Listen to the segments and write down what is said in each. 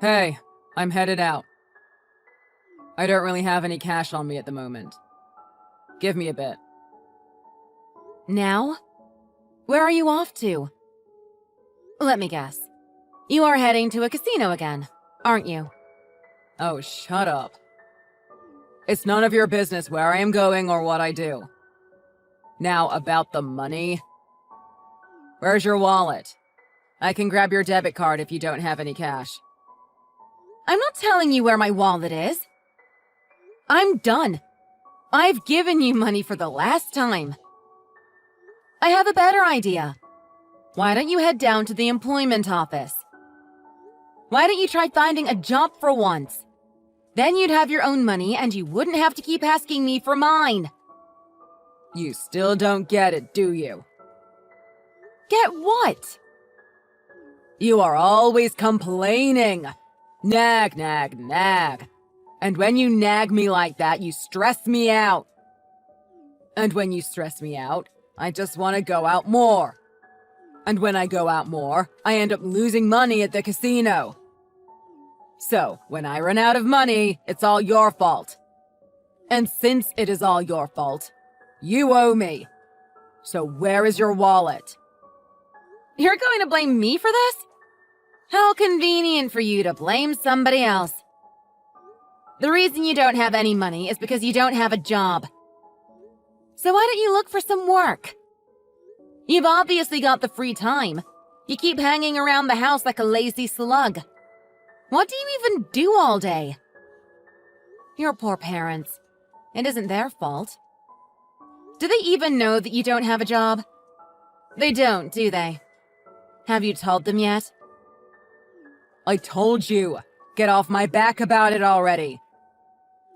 Hey, I'm headed out. I don't really have any cash on me at the moment. Give me a bit. Now? Where are you off to? Let me guess. You are heading to a casino again, aren't you? Oh, shut up. It's none of your business where I am going or what I do. Now, about the money. Where's your wallet? I can grab your debit card if you don't have any cash. I'm not telling you where my wallet is. I'm done. I've given you money for the last time. I have a better idea. Why don't you head down to the employment office? Why don't you try finding a job for once? Then you'd have your own money and you wouldn't have to keep asking me for mine. You still don't get it, do you? Get what? You are always complaining. Nag, nag, nag. And when you nag me like that, you stress me out. And when you stress me out, I just want to go out more. And when I go out more, I end up losing money at the casino. So, when I run out of money, it's all your fault. And since it is all your fault, you owe me. So where is your wallet? You're going to blame me for this? How convenient for you to blame somebody else. The reason you don't have any money is because you don't have a job. So why don't you look for some work? You've obviously got the free time. You keep hanging around the house like a lazy slug. What do you even do all day? Your poor parents. It isn't their fault. Do they even know that you don't have a job? They don't, do they? Have you told them yet? I told you. Get off my back about it already.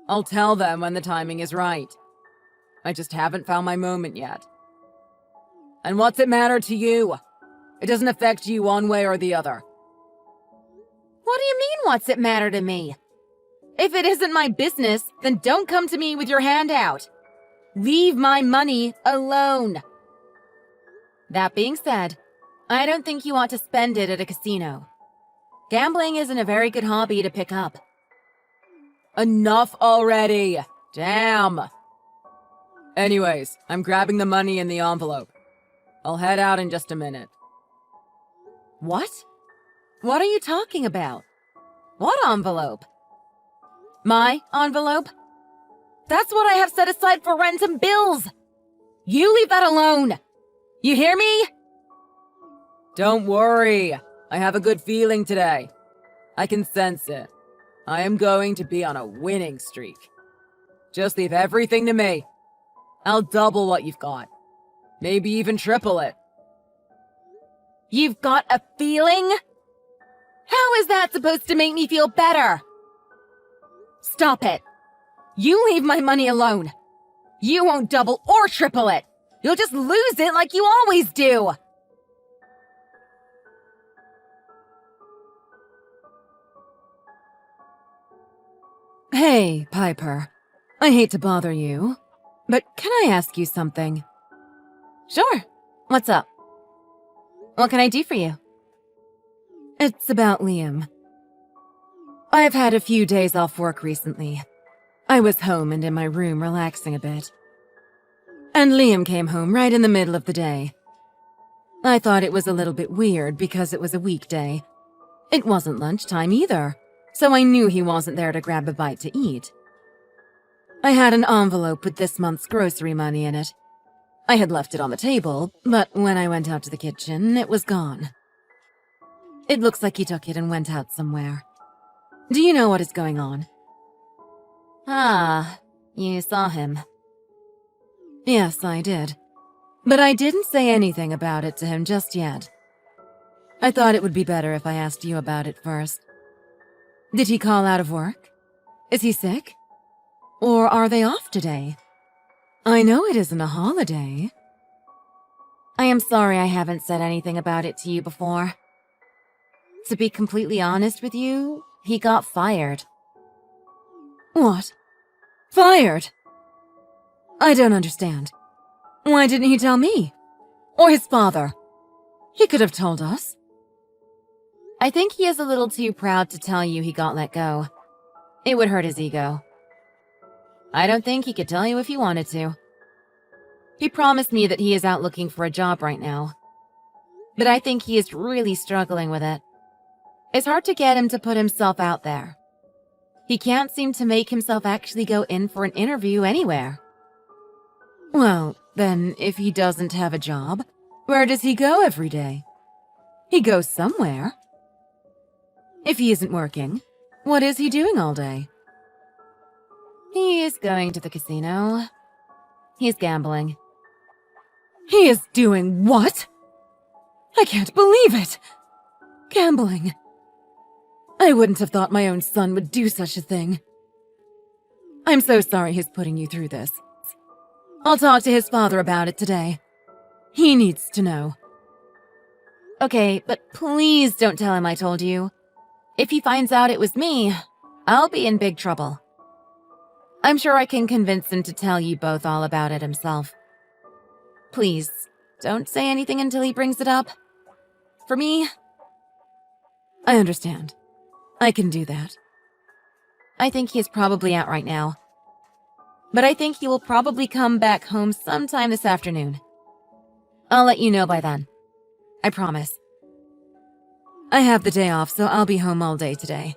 I'll tell them when the timing is right. I just haven't found my moment yet. And what's it matter to you? It doesn't affect you one way or the other. What do you mean, what's it matter to me? If it isn't my business, then don't come to me with your hand out. Leave my money alone. That being said, I don't think you ought to spend it at a casino. Gambling isn't a very good hobby to pick up. Enough already! Damn! Anyways, I'm grabbing the money in the envelope. I'll head out in just a minute. What? What are you talking about? What envelope? My envelope? That's what I have set aside for rent and bills! You leave that alone! You hear me? Don't worry. I have a good feeling today. I can sense it. I am going to be on a winning streak. Just leave everything to me. I'll double what you've got. Maybe even triple it. You've got a feeling? How is that supposed to make me feel better? Stop it. You leave my money alone. You won't double or triple it. You'll just lose it like you always do. Hey, Piper. I hate to bother you, but can I ask you something? Sure. What's up? What can I do for you? It's about Liam. I've had a few days off work recently. I was home and in my room relaxing a bit. And Liam came home right in the middle of the day. I thought it was a little bit weird because it was a weekday. It wasn't lunchtime either, so I knew he wasn't there to grab a bite to eat. I had an envelope with this month's grocery money in it. I had left it on the table, but when I went out to the kitchen, it was gone. It looks like he took it and went out somewhere. Do you know what is going on? Ah, you saw him. Yes, I did. But I didn't say anything about it to him just yet. I thought it would be better if I asked you about it first. Did he call out of work? Is he sick? Or are they off today? I know it isn't a holiday. I am sorry I haven't said anything about it to you before. To be completely honest with you, he got fired. What? Fired? I don't understand. Why didn't he tell me? Or his father? He could have told us. I think he is a little too proud to tell you he got let go. It would hurt his ego. I don't think he could tell you if he wanted to. He promised me that he is out looking for a job right now. But I think he is really struggling with it. It's hard to get him to put himself out there. He can't seem to make himself actually go in for an interview anywhere. Well, then, if he doesn't have a job, where does he go every day? He goes somewhere. If he isn't working, what is he doing all day? He is going to the casino. He's gambling. He is doing what? I can't believe it! Gambling. I wouldn't have thought my own son would do such a thing. I'm so sorry he's putting you through this. I'll talk to his father about it today. He needs to know. Okay, but please don't tell him I told you. If he finds out it was me, I'll be in big trouble. I'm sure I can convince him to tell you both all about it himself. Please, don't say anything until he brings it up. For me, I understand. I can do that. I think he is probably out right now. But I think he will probably come back home sometime this afternoon. I'll let you know by then. I promise. I have the day off, so I'll be home all day today.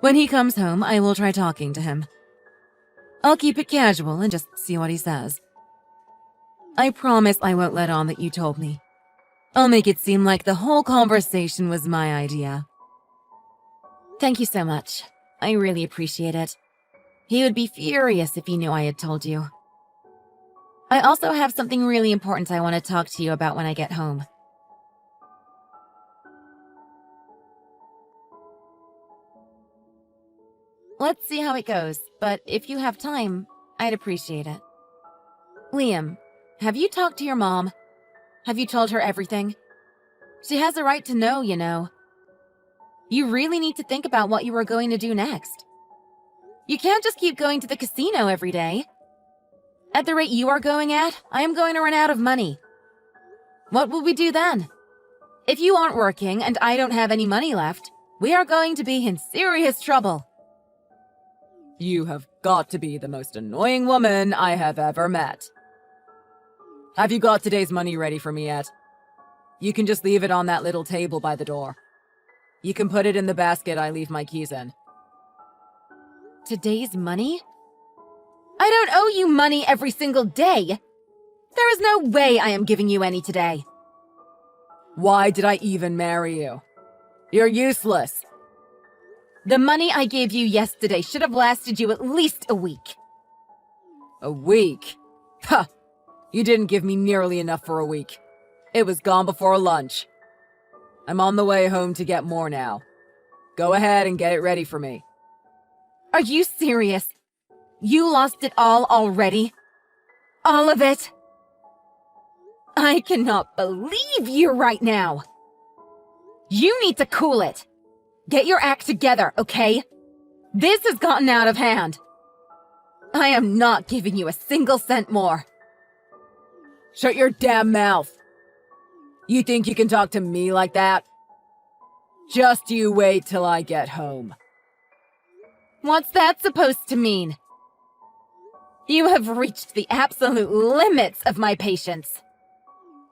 When he comes home, I will try talking to him. I'll keep it casual and just see what he says. I promise I won't let on that you told me. I'll make it seem like the whole conversation was my idea. Thank you so much. I really appreciate it. He would be furious if he knew I had told you. I also have something really important I want to talk to you about when I get home. Let's see how it goes, but if you have time, I'd appreciate it. Liam, have you talked to your mom? Have you told her everything? She has a right to know, you know. You really need to think about what you are going to do next. You can't just keep going to the casino every day. At the rate you are going at, I am going to run out of money. What will we do then? If you aren't working and I don't have any money left, we are going to be in serious trouble. You have got to be the most annoying woman I have ever met. Have you got today's money ready for me yet? You can just leave it on that little table by the door. You can put it in the basket I leave my keys in. Today's money? I don't owe you money every single day. There is no way I am giving you any today. Why did I even marry you? You're useless. The money I gave you yesterday should have lasted you at least a week. A week? Ha! You didn't give me nearly enough for a week. It was gone before lunch. I'm on the way home to get more now. Go ahead and get it ready for me. Are you serious? You lost it all already? All of it? I cannot believe you right now. You need to cool it. Get your act together, okay? This has gotten out of hand. I am not giving you a single cent more. Shut your damn mouth. You think you can talk to me like that? Just you wait till I get home. What's that supposed to mean? You have reached the absolute limits of my patience.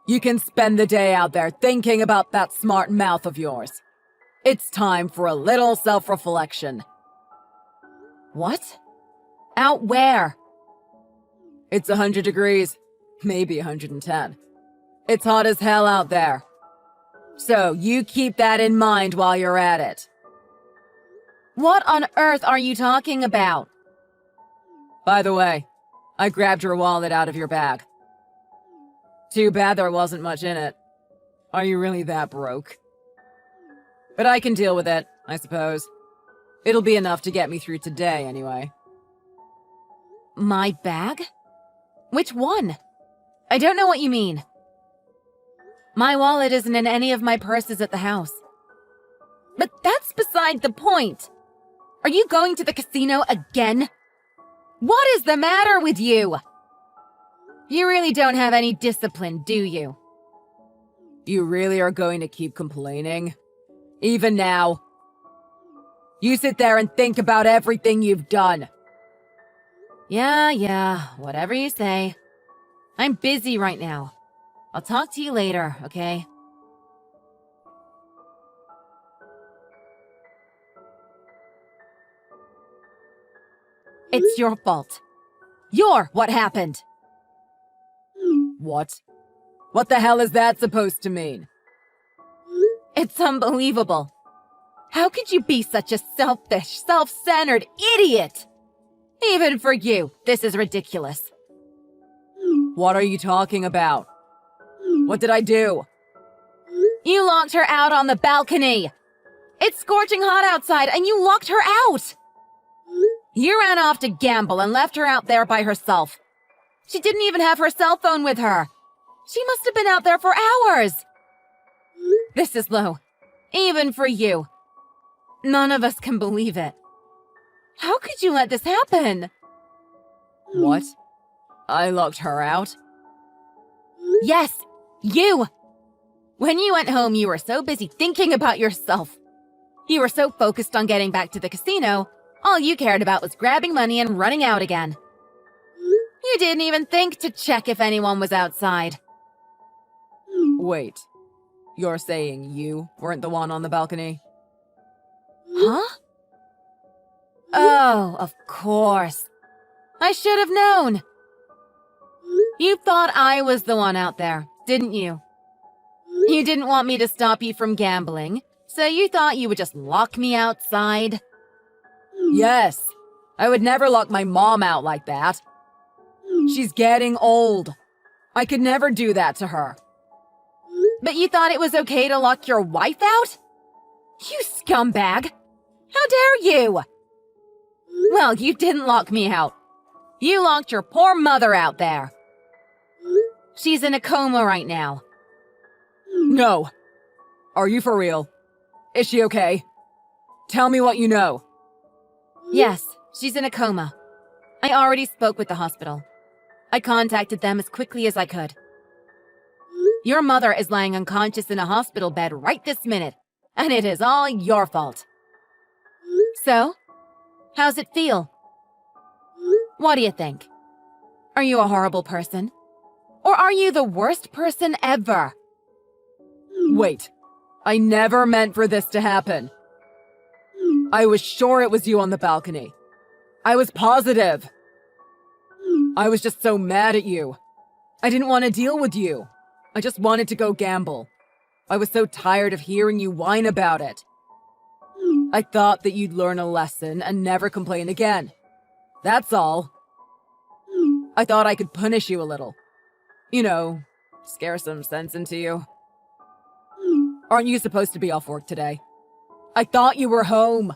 You can spend the day out there thinking about that smart mouth of yours. It's time for a little self-reflection. What? Out where? It's 100 degrees, maybe 110. It's hot as hell out there. So you keep that in mind while you're at it. What on earth are you talking about? By the way, I grabbed your wallet out of your bag. Too bad there wasn't much in it. Are you really that broke? But I can deal with it, I suppose. It'll be enough to get me through today, anyway. My bag? Which one? I don't know what you mean. My wallet isn't in any of my purses at the house. But that's beside the point. Are you going to the casino again? What is the matter with you? You really don't have any discipline, do you? You really are going to keep complaining? Even now. You sit there and think about everything you've done. Yeah, whatever you say. I'm busy right now. I'll talk to you later, okay? It's your fault. You're what happened. What? What the hell is that supposed to mean? It's unbelievable. How could you be such a selfish, self-centered idiot? Even for you, this is ridiculous. What are you talking about? What did I do? You locked her out on the balcony. It's scorching hot outside and you locked her out. You ran off to gamble and left her out there by herself. She didn't even have her cell phone with her. She must have been out there for hours. This is low, even for you. None of us can believe it. How could you let this happen? What? I locked her out? Yes, you! When you went home, you were so busy thinking about yourself. You were so focused on getting back to the casino, all you cared about was grabbing money and running out again. You didn't even think to check if anyone was outside. Wait, you're saying you weren't the one on the balcony? Huh? Oh, of course. I should have known. You thought I was the one out there, didn't you? You didn't want me to stop you from gambling, so you thought you would just lock me outside? Yes, I would never lock my mom out like that. She's getting old. I could never do that to her. But you thought it was okay to lock your wife out? You scumbag! How dare you! Well, you didn't lock me out. You locked your poor mother out there. She's in a coma right now. No. Are you for real? Is she okay? Tell me what you know. Yes, she's in a coma. I already spoke with the hospital. I contacted them as quickly as I could. Your mother is lying unconscious in a hospital bed right this minute, and it is all your fault. So, how's it feel? What do you think? Are you a horrible person? Or are you the worst person ever? Wait, I never meant for this to happen. I was sure it was you on the balcony. I was positive. I was just so mad at you. I didn't want to deal with you. I just wanted to go gamble. I was so tired of hearing you whine about it. I thought that you'd learn a lesson and never complain again. That's all. I thought I could punish you a little. You know, scare some sense into you. Aren't you supposed to be off work today? I thought you were home.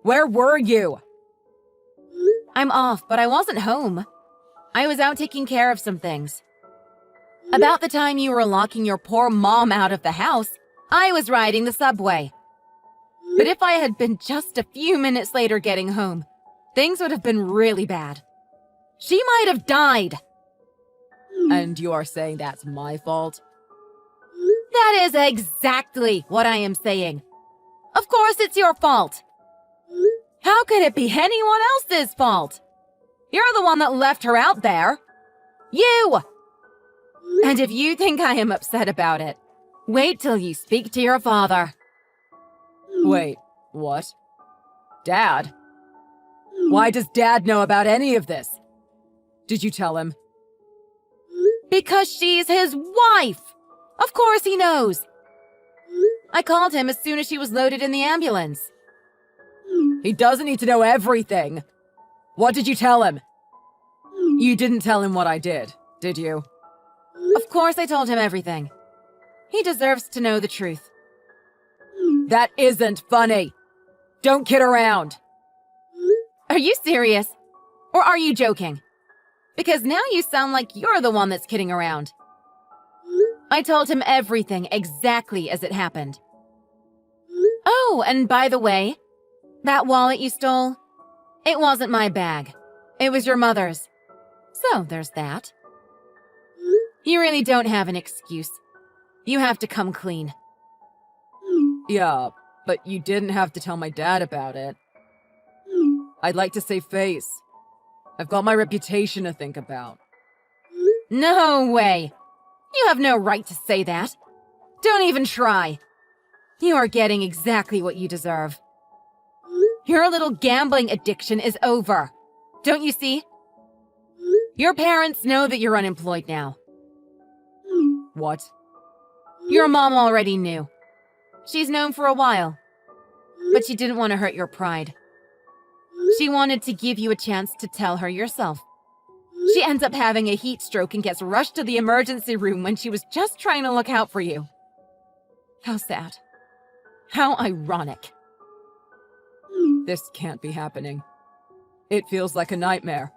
Where were you? I'm off, but I wasn't home. I was out taking care of some things. About the time you were locking your poor mom out of the house, I was riding the subway. But if I had been just a few minutes later getting home, things would have been really bad. She might have died. And you are saying that's my fault? That is exactly what I am saying. Of course it's your fault. How could it be anyone else's fault? You're the one that left her out there. You! And if you think I am upset about it, wait till you speak to your father. Wait, what? Dad? Why does Dad know about any of this? Did you tell him? Because she's his wife! Of course he knows! I called him as soon as she was loaded in the ambulance. He doesn't need to know everything. What did you tell him? You didn't tell him what I did you? Of course I told him everything. He deserves to know the truth. That isn't funny. Don't kid around. Are you serious? Or are you joking? Because now you sound like you're the one that's kidding around. I told him everything exactly as it happened. Oh, and by the way, that wallet you stole, it wasn't my bag. It was your mother's. So there's that. You really don't have an excuse. You have to come clean. Yeah, But you didn't have to tell my dad about it. I'd like to save face. I've got my reputation to think about. No way! You have no right to say that. Don't even try. You are getting exactly what you deserve. Your little gambling addiction is over. Don't you see? Your parents know that you're unemployed now. What? Your mom already knew. She's known for a while. But she didn't want to hurt your pride. She wanted to give you a chance to tell her yourself. She ends up having a heat stroke and gets rushed to the emergency room when she was just trying to look out for you. How sad. How ironic. This can't be happening. It feels like a nightmare.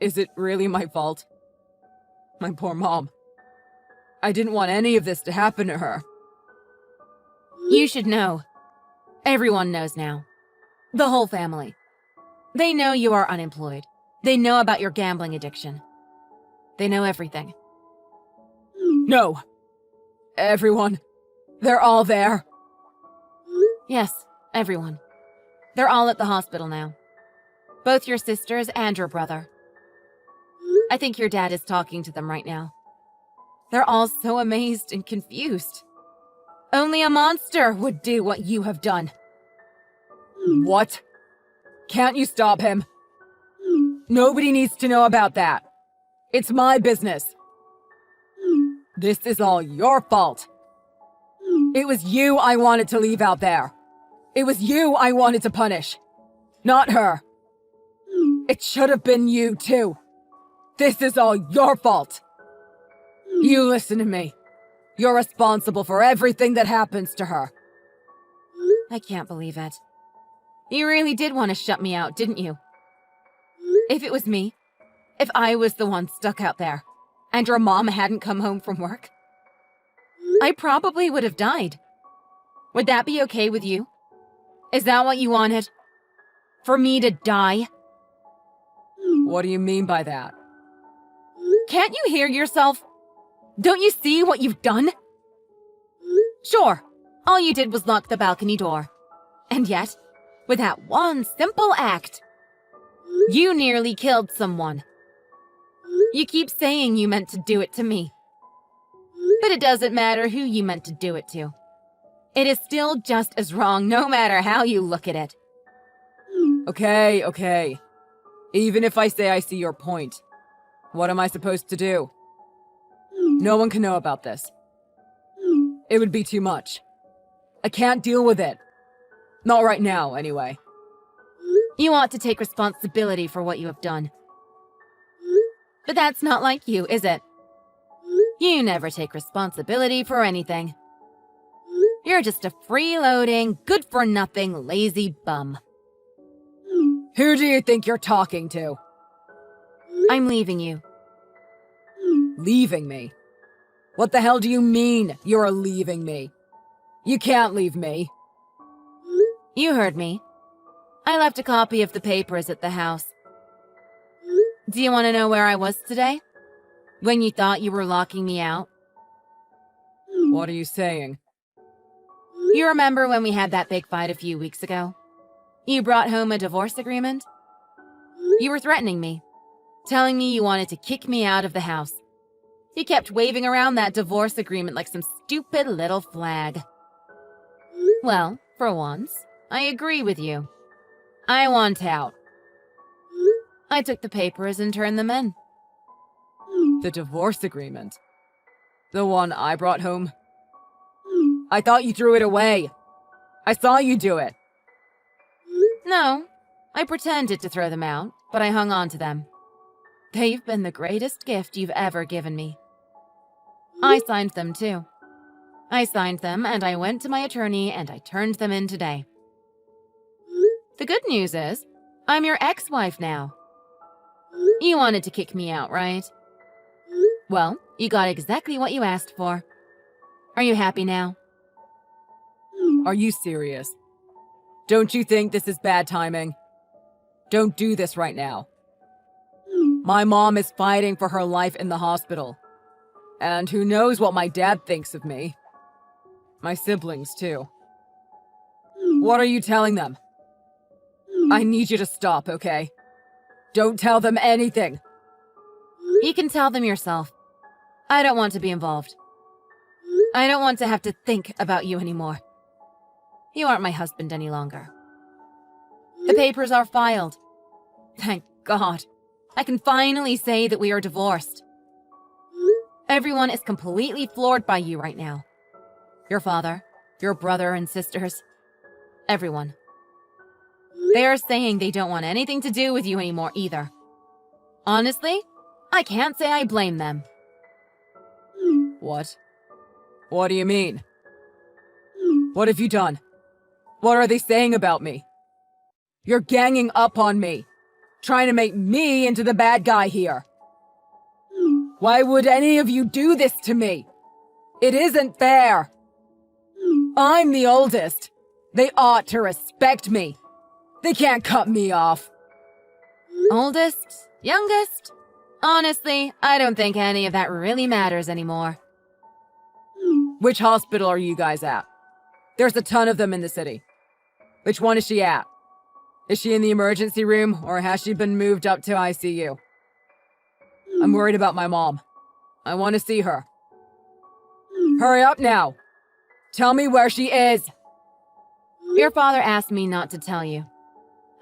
Is it really my fault? My poor mom. I didn't want any of this to happen to her. You should know. Everyone knows now. The whole family. They know you are unemployed. They know about your gambling addiction. They know everything. No. Everyone. They're all there. Yes, everyone. They're all at the hospital now. Both your sisters and your brother. I think your dad is talking to them right now. They're all so amazed and confused. Only a monster would do what you have done. What? Can't you stop him? Nobody needs to know about that. It's my business. This is all your fault. It was you I wanted to leave out there. It was you I wanted to punish. Not her. It should have been you, too. This is all your fault. You listen to me. You're responsible for everything that happens to her. I can't believe it. You really did want to shut me out, didn't you? If it was me, if I was the one stuck out there, and your mom hadn't come home from work, I probably would have died. Would that be okay with you? Is that what you wanted? For me to die? What do you mean by that? Can't you hear yourself? Don't you see what you've done? Sure, all you did was lock the balcony door. And yet, with that one simple act, you nearly killed someone. You keep saying you meant to do it to me. But it doesn't matter who you meant to do it to. It is still just as wrong no matter how you look at it. Okay. Even if I say I see your point, what am I supposed to do? No one can know about this. It would be too much. I can't deal with it. Not right now, anyway. You ought to take responsibility for what you have done. But that's not like you, is it? You never take responsibility for anything. You're just a freeloading, good-for-nothing, lazy bum. Who do you think you're talking to? I'm leaving you. Leaving me? What the hell do you mean, you're leaving me? You can't leave me. You heard me. I left a copy of the papers at the house. Do you want to know where I was today? When you thought you were locking me out? What are you saying? You remember when we had that big fight a few weeks ago? You brought home a divorce agreement? You were threatening me, telling me you wanted to kick me out of the house. You kept waving around that divorce agreement like some stupid little flag. Well, for once, I agree with you. I want out. I took the papers and turned them in. The divorce agreement? The one I brought home? I thought you threw it away. I saw you do it. No, I pretended to throw them out, but I hung on to them. They've been the greatest gift you've ever given me. I signed them, too. I signed them, and I went to my attorney, and I turned them in today. The good news is, I'm your ex-wife now. You wanted to kick me out, right? Well, you got exactly what you asked for. Are you happy now? Are you serious? Don't you think this is bad timing? Don't do this right now. My mom is fighting for her life in the hospital. And who knows what my dad thinks of me. My siblings, too. What are you telling them? I need you to stop, okay? Don't tell them anything. You can tell them yourself. I don't want to be involved. I don't want to have to think about you anymore. You aren't my husband any longer. The papers are filed. Thank God. I can finally say that we are divorced. Everyone is completely floored by you right now. Your father, your brother and sisters, everyone. They are saying they don't want anything to do with you anymore either. Honestly, I can't say I blame them. What? What do you mean? What have you done? What are they saying about me? You're ganging up on me, trying to make me into the bad guy here. Why would any of you do this to me? It isn't fair. I'm the oldest. They ought to respect me. They can't cut me off. Oldest? Youngest? Honestly, I don't think any of that really matters anymore. Which hospital are you guys at? There's a ton of them in the city. Which one is she at? Is she in the emergency room, or has she been moved up to ICU? I'm worried about my mom. I want to see her. Hurry up now! Tell me where she is! Your father asked me not to tell you.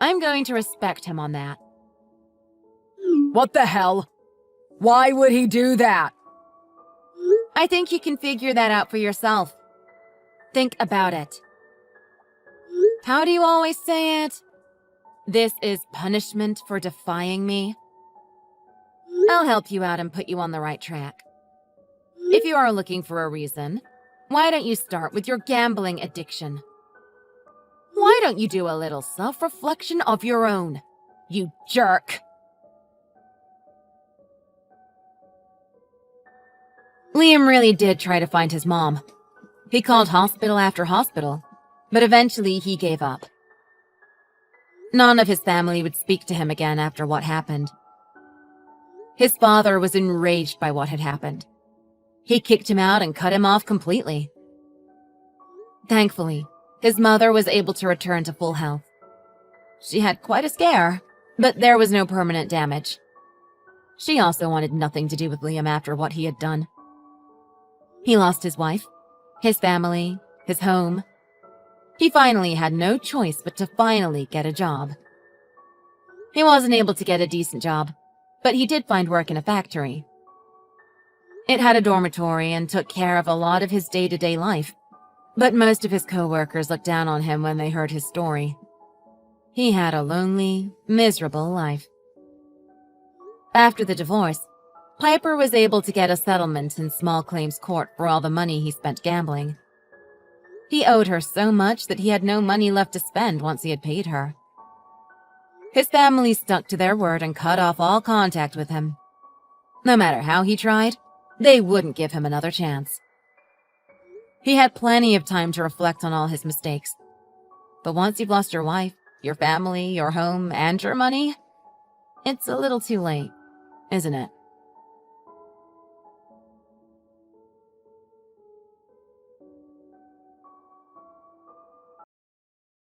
I'm going to respect him on that. What the hell? Why would he do that? I think you can figure that out for yourself. Think about it. How do you always say it? This is punishment for defying me. I'll help you out and put you on the right track. If you are looking for a reason, why don't you start with your gambling addiction? Why don't you do a little self-reflection of your own, you jerk? Liam really did try to find his mom. He called hospital after hospital, but eventually he gave up. None of his family would speak to him again after what happened. His father was enraged by what had happened. He kicked him out and cut him off completely. Thankfully, his mother was able to return to full health. She had quite a scare, but there was no permanent damage. She also wanted nothing to do with Liam after what he had done. He lost his wife, his family, his home. He finally had no choice but to finally get a job. He wasn't able to get a decent job, but he did find work in a factory. It had a dormitory and took care of a lot of his day-to-day life, but most of his co-workers looked down on him when they heard his story. He had a lonely, miserable life. After the divorce, Piper was able to get a settlement in small claims court for all the money he spent gambling. He owed her so much that he had no money left to spend once he had paid her. His family stuck to their word and cut off all contact with him. No matter how he tried, they wouldn't give him another chance. He had plenty of time to reflect on all his mistakes. But once you've lost your wife, your family, your home, and your money, it's a little too late, isn't it?